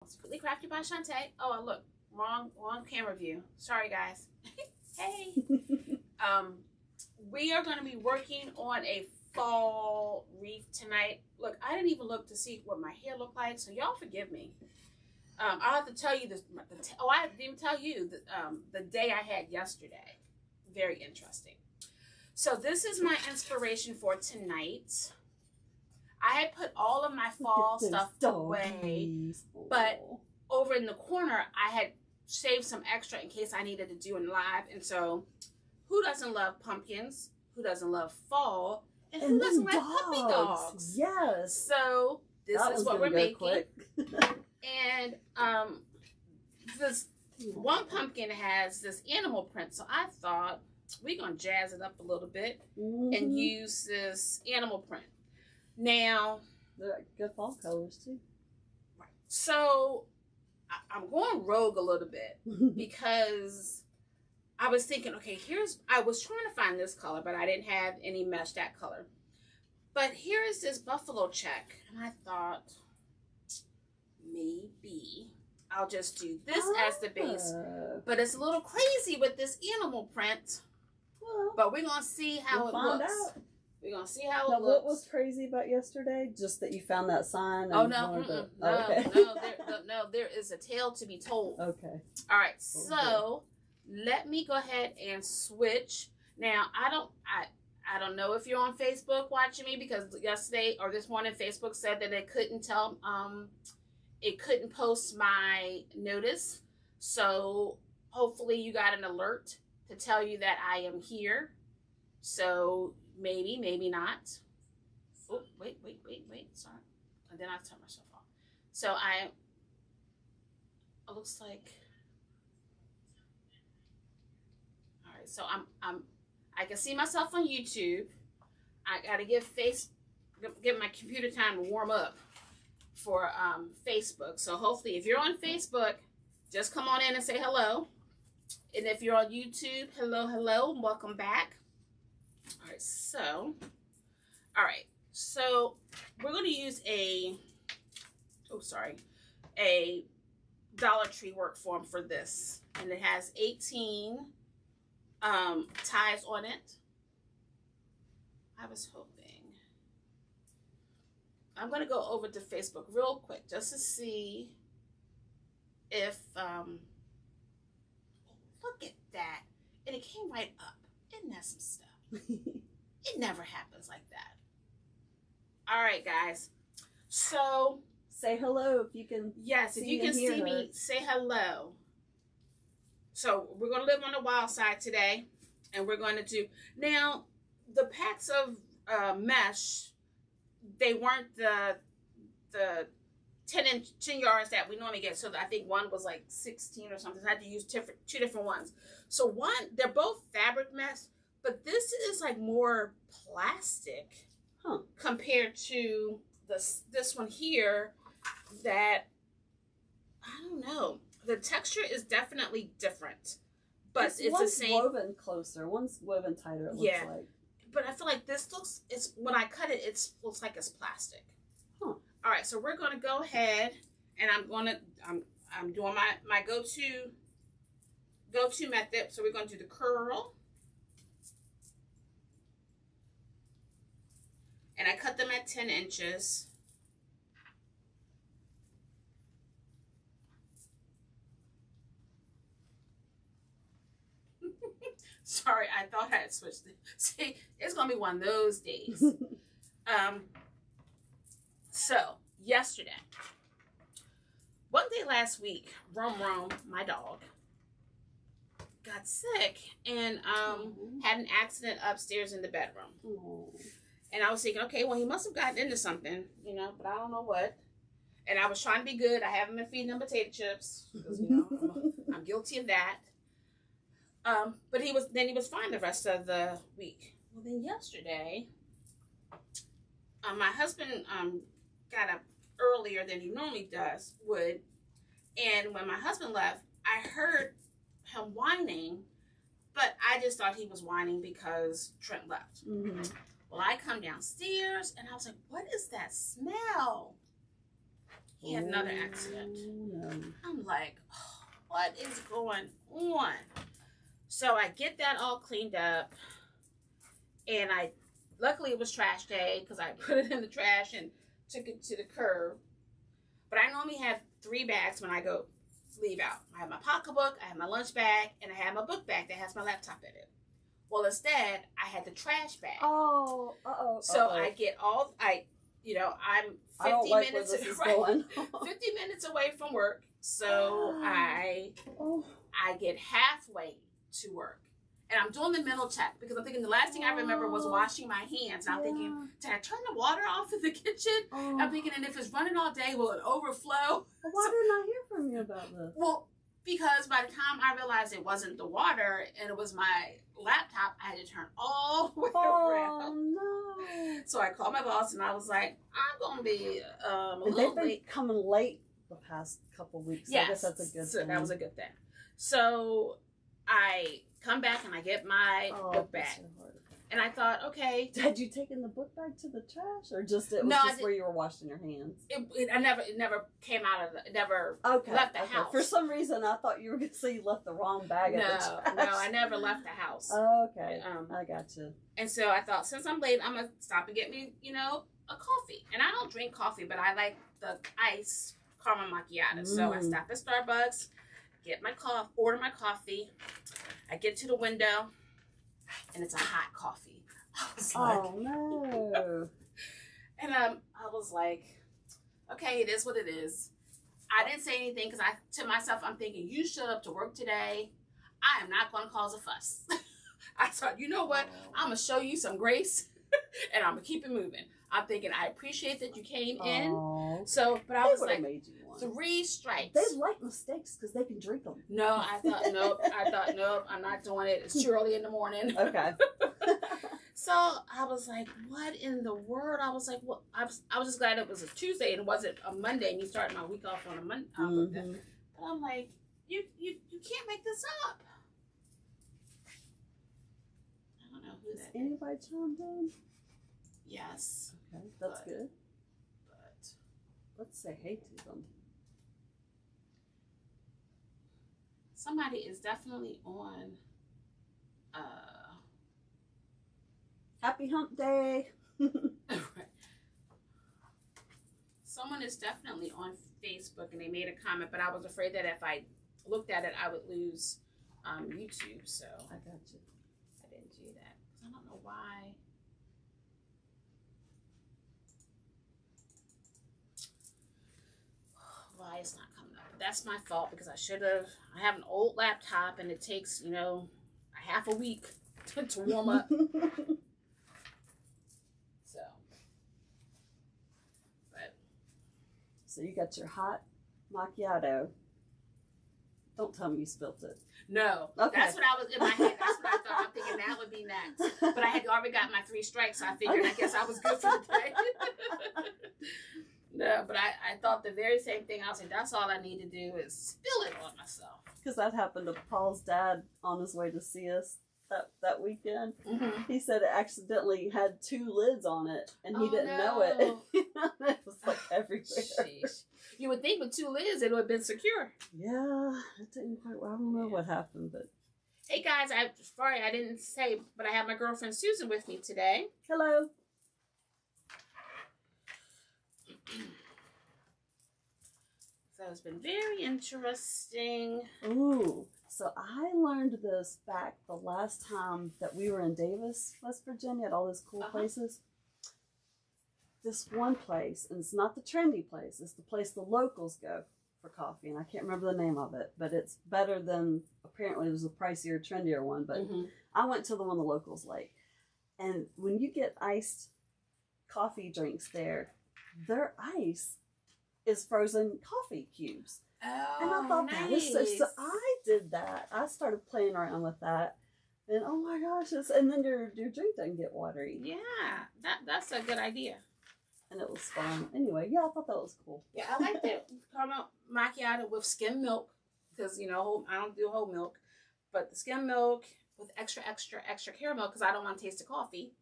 Sweetly Crafted by Shantae. Oh, look, wrong camera view. Sorry, guys. Hey. We are going to be working on a fall wreath tonight. Look, I didn't even look to see what my hair looked like, so y'all forgive me. I'll have to tell you this. I didn't even tell you the day I had yesterday. Very interesting. So this is my inspiration for tonight. I had put all of my fall stuff away, but over in the corner, I had saved some extra in case I needed to do it live. And so, who doesn't love pumpkins? Who doesn't love fall? And who doesn't like puppy dogs? Yes. So this is what we're making. And this one pumpkin has this animal print, so I thought we're gonna jazz it up a little bit and use this animal print. Now, they're good fall colors too. Right. So I'm going rogue a little bit because I was thinking, okay, I was trying to find this color, but I didn't have any mesh that color. But here is this buffalo check, and I thought maybe I'll just do this as the base. But it's a little crazy with this animal print. Well, but we're gonna see how it looks. We're going to see how it looks. What was crazy about yesterday? Just that you found that sign? Oh, no. No, there is a tale to be told. Okay. All right. So, let me go ahead and switch. Now, I don't know if you're on Facebook watching me, because yesterday or this morning, Facebook said that it couldn't post my notice. So, hopefully you got an alert to tell you that I am here. So, maybe not. Oh, wait. Sorry. And then I turned myself off. So it looks like, all right, so I can see myself on YouTube. I got to give my computer time to warm up for Facebook. So hopefully if you're on Facebook, just come on in and say hello. And if you're on YouTube, hello, welcome back. All right, so we're going to use a Dollar Tree work form for this, and it has 18 ties on it. I was hoping. I'm going to go over to Facebook real quick just to see if, look at that, and it came right up. Isn't that some stuff? It never happens like that. All right, guys. So say hello if you can. Yes, if you can see me, say hello. So we're going to live on the wild side today, and we're going to do now the packs of mesh. They weren't the 10 yards that we normally get. So I think one was like 16 or something. So I had to use two different ones. So they're both fabric mesh. But this is like more plastic compared to this one here that, I don't know. The texture is definitely different. But it's the same. One's woven closer. One's woven tighter, it looks like. But I feel like this when I cut it, it looks like it's plastic. All right, so we're going to go ahead and I'm doing my go-to method. So we're going to do the curl. And I cut them at 10 inches. Sorry, I thought I had switched it. See, it's going to be one of those days. So, yesterday. One day last week, Rom, my dog, got sick and had an accident upstairs in the bedroom. And I was thinking, okay, well, he must have gotten into something, but I don't know what. And I was trying to be good. I haven't been feeding him potato chips because, I'm guilty of that. But he was fine the rest of the week. Well, then yesterday, my husband got up earlier than he normally would. And when my husband left, I heard him whining, but I just thought he was whining because Trent left. Well, I come downstairs and I was like, what is that smell? He had another accident. No. I'm like, oh, what is going on? So I get that all cleaned up, and luckily it was trash day because I put it in the trash and took it to the curb. But I normally have 3 bags when I go leave out. I have my pocketbook, I have my lunch bag, and I have my book bag that has my laptop in it. Well, instead, I had the trash bag. Oh, So I get I'm 50 minutes going. 50 minutes away from work. So I get halfway to work. And I'm doing the mental check because I'm thinking the last thing I remember was washing my hands. And I'm thinking, did I turn the water off in the kitchen? I'm thinking, and if it's running all day, will it overflow? Why didn't I hear from you about this? Well, because by the time I realized it wasn't the water and it was my laptop, I had to turn all the way around. Oh, no. So I called my boss and I was like, I'm going to be a And little they've been late. coming late the past couple weeks. Yes. I guess that's a good thing. That was a good thing. So I come back and I get my book bag. And I thought, okay. Had you taken the book bag to the trash, or just it was just where you were washing your hands? It never came out of it never left the house. For some reason, I thought you were going to say you left the wrong bag at the trash. No, I never left the house. Okay, I got you. And so I thought, since I'm late, I'm gonna stop and get me, a coffee. And I don't drink coffee, but I like the iced caramel macchiato. So I stop at Starbucks, order my coffee. I get to the window. And it's a hot coffee. I was like, oh no. And I was like, okay, it is what it is. I didn't say anything because to myself, I'm thinking, you showed up to work today. I am not going to cause a fuss. I thought, you know what? I'm going to show you some grace and I'm going to keep it moving. I'm thinking, I appreciate that you came in. So, but I was like, made you one. 3 strikes. They like mistakes because they can drink them. No, I thought, nope, I'm not doing it. It's too early in the morning. Okay. So I was like, what in the world? I was like, well, I was just glad it was a Tuesday and it wasn't a Monday and you started my week off on a Monday. But I'm like, you can't make this up. I don't know who that is. Anybody chimed in? Yes. Okay, that's good. But let's say hey to them. Somebody is definitely on Happy Hump Day. Someone is definitely on Facebook and they made a comment, but I was afraid that if I looked at it, I would lose YouTube. So I got you. I didn't do that. I don't know why. Why it's not coming up. That's my fault because I have an old laptop and it takes, a half a week to warm up. So you got your hot macchiato. Don't tell me you spilt it. No. Okay. That's what I was in my head. That's what I thought. I'm thinking that would be next. But I had already got my 3 strikes, so I figured I guess I was good for the day. No, but I thought the very same thing. I was like, that's all I need to do is spill it on myself. Because that happened to Paul's dad on his way to see us that weekend. Mm-hmm. He said it accidentally had 2 lids on it, and he didn't know it. It was like everywhere. Sheesh. You would think with 2 lids it would have been secure. Yeah, it didn't quite. I don't know what happened, but. Hey guys, sorry I didn't say, but I have my girlfriend Susan with me today. Hello. So it's been very interesting. Ooh. So I learned this back the last time that we were in Davis, West Virginia, at all those cool places. This one place, and it's not the trendy place, it's the place the locals go for coffee, and I can't remember the name of it, but it's better than, apparently there's a pricier, trendier one, but I went to the one the locals like. And when you get iced coffee drinks there, their ice is frozen coffee cubes. Oh, and I thought nice. That is so I did that. I started playing around with that. And oh my gosh, and then your drink doesn't get watery. Yeah, that's a good idea. And it was fun. Anyway, yeah, I thought that was cool. Yeah, I like the caramel macchiato with skim milk because, I don't do whole milk. But the skim milk with extra caramel because I don't want to taste the coffee.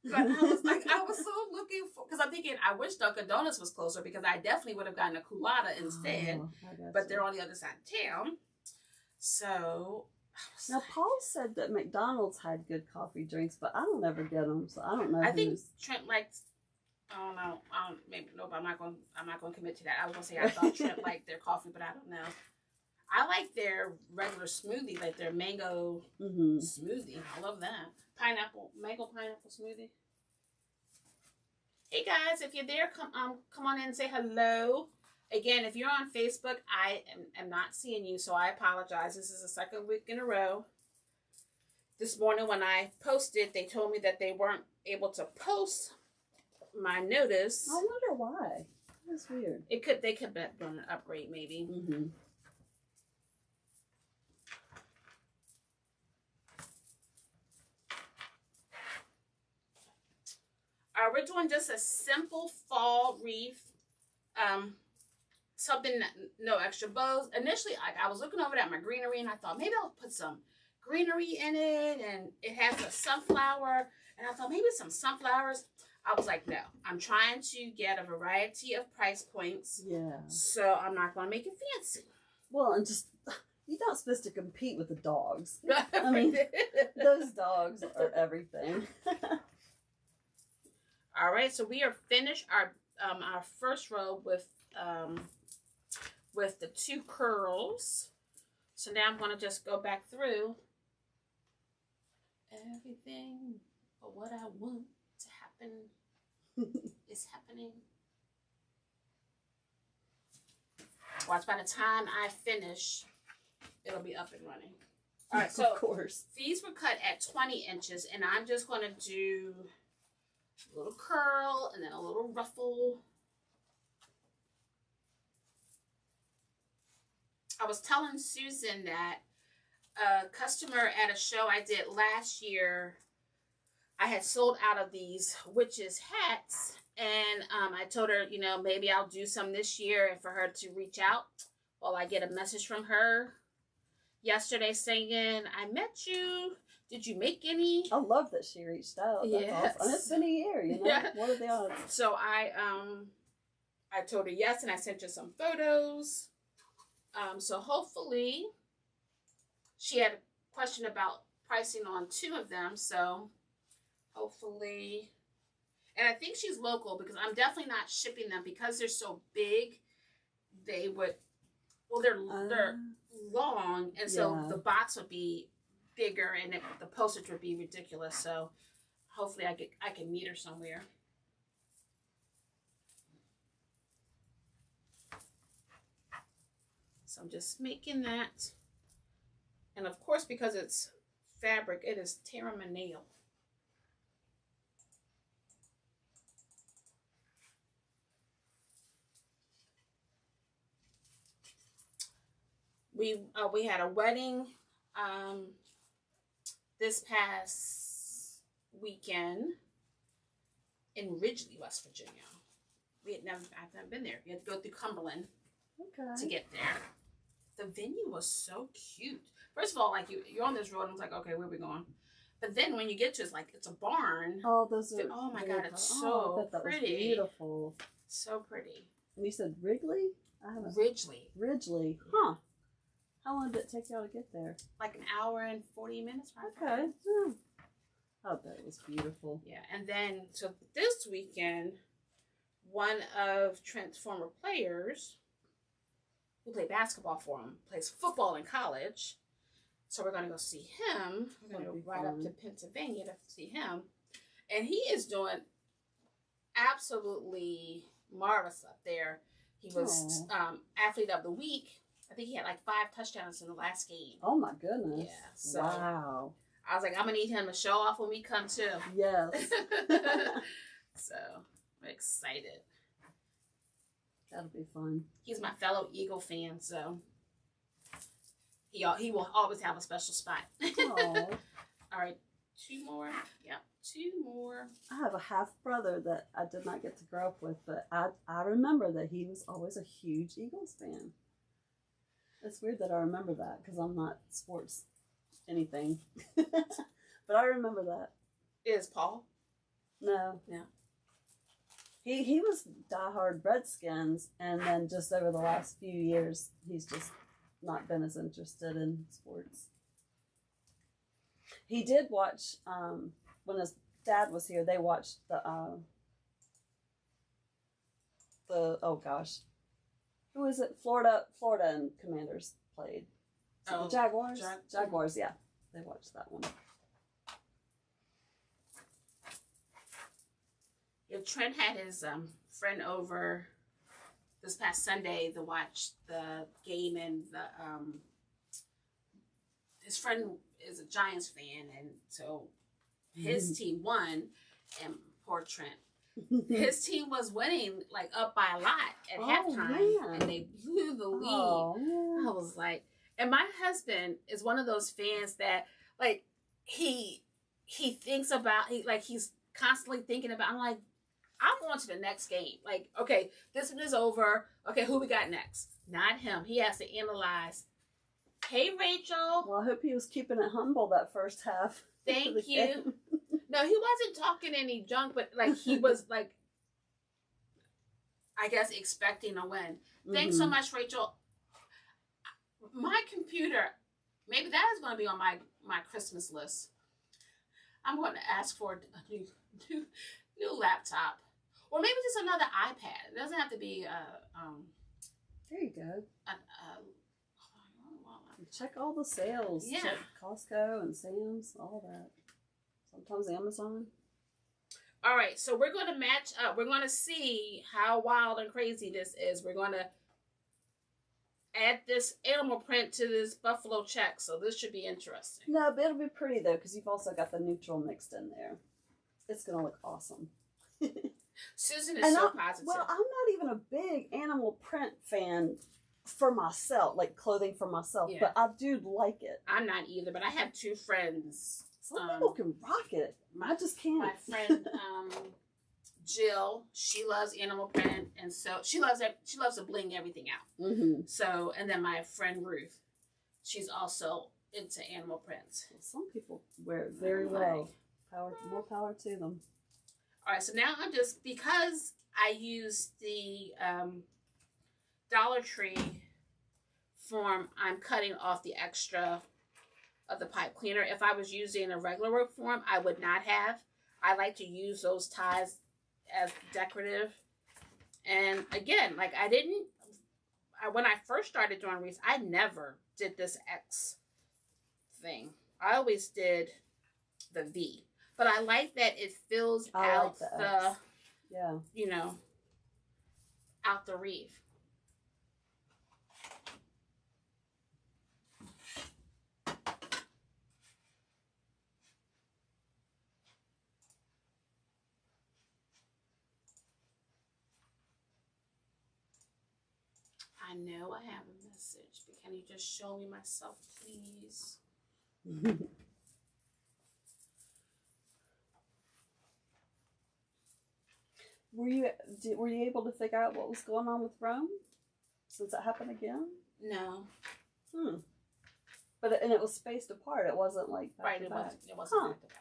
But I was so looking for, because I'm thinking, I wish Dunkin' Donuts was closer because I definitely would have gotten a culotta instead. Oh, but they're on the other side of town. So, now Paul said that McDonald's had good coffee drinks, but I don't ever get them, so I don't know. I think Trent likes. I don't know. Maybe no, but I'm not going to commit to that. I was going to say I thought Trent liked their coffee, but I don't know. I like their regular smoothie, like their mango smoothie. I love that. Mango pineapple smoothie. Hey guys, if you're there, come on in and say hello. Again, if you're on Facebook, I am not seeing you, so I apologize. This is the second week in a row. This morning when I posted, they told me that they weren't able to post my notice. I wonder why. That's weird. They could have done an upgrade maybe. We're doing just a simple fall wreath. Something, no extra bows. Initially, I was looking over at my greenery and I thought maybe I'll put some greenery in it, and it has a sunflower, and I thought maybe some sunflowers. I was like, no, I'm trying to get a variety of price points. Yeah. So I'm not going to make it fancy. Well, and just, you're not supposed to compete with the dogs. I mean, those dogs are everything. All right, so we are finished our first row with the 2 curls. So now I'm going to just go back through everything but what I want to happen is happening. Watch, by the time I finish, it'll be up and running. All right, so of course. These were cut at 20 inches, and I'm just going to do a little curl and then a little ruffle. I was telling Susan that a customer at a show I did last year, I had sold out of these witches hats, and I told her, you know, maybe I'll do some this year and for her to reach out. Well, I get a message from her yesterday saying, I met you. Did you make any? I love that she reached out. That's yes. awesome. And it's been a year, you know? Yeah. What are the odds? So I told her yes, and I sent her some photos. So hopefully, she had a question about pricing on 2 of them. So hopefully, and I think she's local because I'm definitely not shipping them because they're so big. They would, well, they're long, and so the box would be bigger, and the postage would be ridiculous. So hopefully, I can meet her somewhere. So I'm just making that. And of course, because it's fabric, it is tearing my nail. We had a wedding this past weekend in Ridgely, West Virginia. I've never been there. You had to go through Cumberland to get there. The venue was so cute. First of all, like you're on this road, and I was like, okay, where are we going? But then when you get to it's a barn. Oh, those are. Oh my God, it's so pretty. Was beautiful. So pretty. And you said Wrigley? Ridgely. Ridgely. Huh. How long did it take y'all to get there? Like an hour and 40 minutes. Right? Okay. Yeah. Oh, that was beautiful. Yeah, and then so this weekend, one of Trent's former players, who played basketball for him, plays football in college. So we're going to go see him. We're going to ride up to Pennsylvania to see him. And he is doing absolutely marvelous up there. He was athlete of the week. I think he had like 5 touchdowns in the last game. Oh my goodness. Yeah. So wow. I was like, I'm going to need him to show off when we come too. Yes. So I'm excited. That'll be fun. He's my fellow Eagle fan, so he will always have a special spot. All right, 2 more. Yep, 2 more. I have a half brother that I did not get to grow up with, but I remember that he was always a huge Eagles fan. It's weird that I remember that because I'm not sports anything, but I remember that. Is Paul? No. No. He was diehard Redskins, and then just over the last few years, he's just not been as interested in sports. He did watch when his dad was here. They watched the oh gosh, who is it? Florida and Commanders played. So the Jaguars. Jaguars, yeah, they watched that one. Yeah, Trent had his friend over this past Sunday to watch the game, and his friend is a Giants fan, and so his team won, and poor Trent. His team was winning, like up by a lot at halftime, man. and they blew the lead. Oh, I was like, and my husband is one of those fans that, like, he thinks about, he's constantly thinking about. I'm like, I'm going to the next game. Like, okay, this one is over. Okay, who we got next? Not him. He has to analyze. Hey, Rachel. well, I hope he was keeping it humble that first half. Thank you. No, he wasn't talking any junk, but like he was like, I guess, expecting a win. Thanks so much, Rachel. My computer, maybe that is going to be on my Christmas list. I'm going to ask for a new laptop, or maybe just another iPad. It doesn't have to be There you go. Check all the sales. Yeah. Check Costco and Sam's, all that. Sometimes Amazon. All right, so we're going to match up. We're going to see how wild and crazy this is. We're going to add this animal print to this buffalo check, so this should be interesting. No, but it'll be pretty though, because you've also got the neutral mixed in there. It's going to look awesome. Susan is so positive. Well, I'm not even a big animal print fan for myself, like clothing for myself, Yeah. but I do like it. I'm not either, but I have two friends. Some people can rock it. I just can't. My friend Jill, she loves animal print, and so she loves to bling everything out. Mm-hmm. So, and then my friend Ruth, she's also into animal prints. Some people wear it very well. More power to them. All right, so now I'm just, because I use the Dollar Tree form, I'm cutting off the extra of the pipe cleaner. If I was using a regular work form, I would not have. I like to use those ties as decorative. And again, like when I first started doing wreaths, I never did this X thing. I always did the V. But I like that it fills out the yeah, out the wreath. I know I have a message, but can you just show me myself, please? Were you able to figure out what was going on with Rome since it happened again? No. But it was spaced apart. It wasn't like back to back. It wasn't back to back.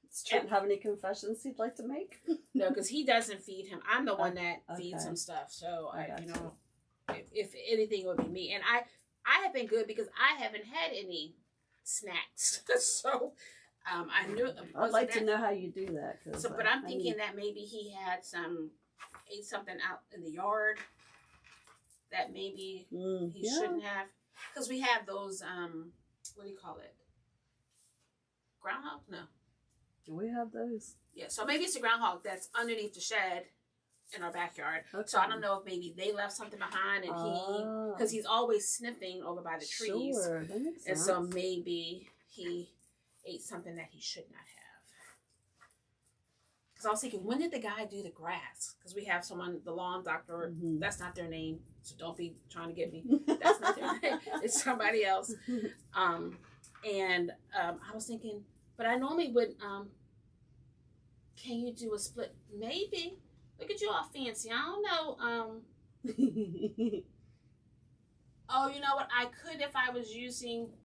Does Trent have any confessions he'd like to make? No, because he doesn't feed him. I'm the one that feeds him stuff. So if anything, it would be me. And I have been good because I haven't had any snacks. So I knew. I'd like to know how you do that. But I'm thinking that maybe he ate something out in the yard that maybe he shouldn't have. Because we have those, what do you call it? Groundhog? No. Do we have those? Yeah, so maybe it's a groundhog that's underneath the shed in our backyard. Okay. So I don't know if maybe they left something behind, and because he's always sniffing over by the trees. Sure, that makes sense. And so maybe he ate something that he should not have. Because I was thinking, when did the guy do the grass? Because we have someone, the lawn doctor, that's not their name, so don't be trying to get me. That's not their name. It's somebody else. And I was thinking, but I normally would, can you do a split? Maybe. Look at you all fancy. I don't know. Oh, you know what? I could if I was using